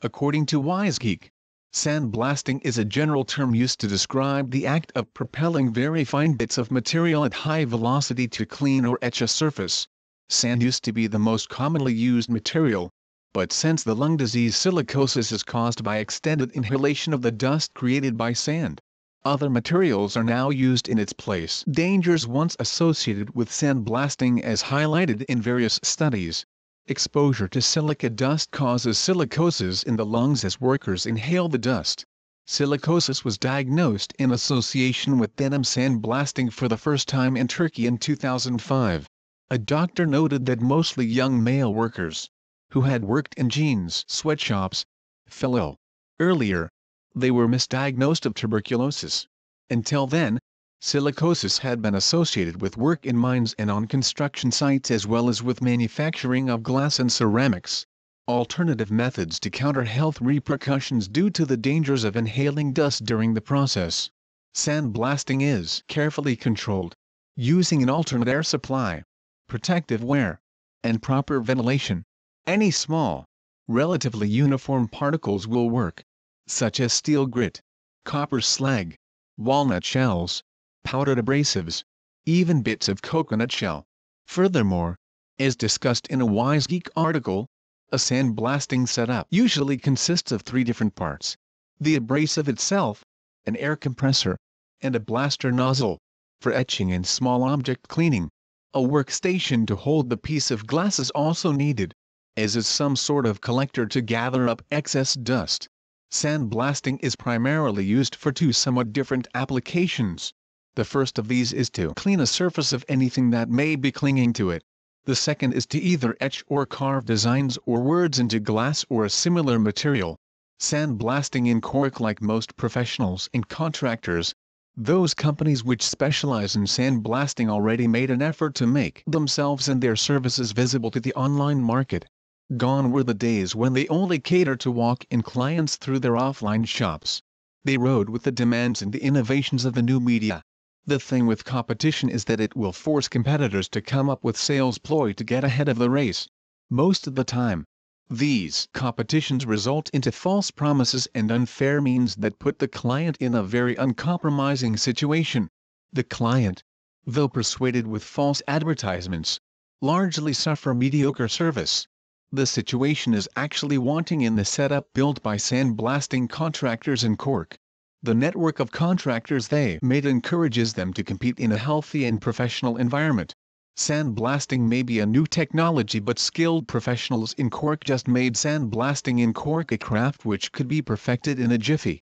According to WiseGeek, sandblasting is a general term used to describe the act of propelling very fine bits of material at high velocity to clean or etch a surface. Sand used to be the most commonly used material, but since the lung disease silicosis is caused by extended inhalation of the dust created by sand, other materials are now used in its place. Dangers once associated with sandblasting as highlighted in various studies. Exposure to silica dust causes silicosis in the lungs as workers inhale the dust. Silicosis was diagnosed in association with denim sandblasting for the first time in Turkey in 2005. A doctor noted that mostly young male workers, who had worked in jeans sweatshops, fell ill. Earlier, they were misdiagnosed of tuberculosis. Until then, silicosis had been associated with work in mines and on construction sites as well as with manufacturing of glass and ceramics. Alternative methods to counter health repercussions due to the dangers of inhaling dust during the process. Sandblasting is carefully controlled, using an alternate air supply, protective wear, and proper ventilation. Any small, relatively uniform particles will work, such as steel grit, copper slag, walnut shells, powdered abrasives, even bits of coconut shell. Furthermore, as discussed in a WiseGeek article, a sandblasting setup usually consists of 3 different parts: the abrasive itself, an air compressor, and a blaster nozzle, for etching and small object cleaning. A workstation to hold the piece of glass is also needed, as is some sort of collector to gather up excess dust. Sandblasting is primarily used for 2 somewhat different applications. The first of these is to clean a surface of anything that may be clinging to it. The second is to either etch or carve designs or words into glass or a similar material. Sandblasting in Cork. Like most professionals and contractors, those companies which specialize in sandblasting already made an effort to make themselves and their services visible to the online market. Gone were the days when they only cater to walk-in clients through their offline shops. They rode with the demands and the innovations of the new media. The thing with competition is that it will force competitors to come up with sales ploy to get ahead of the race. Most of the time, these competitions result into false promises and unfair means that put the client in a very uncompromising situation. The client, though persuaded with false advertisements, largely suffer mediocre service. The situation is actually wanting in the setup built by sandblasting contractors in Cork. The network of contractors they made encourages them to compete in a healthy and professional environment. Sandblasting may be a new technology, but skilled professionals in Cork just made sandblasting in Cork a craft which could be perfected in a jiffy.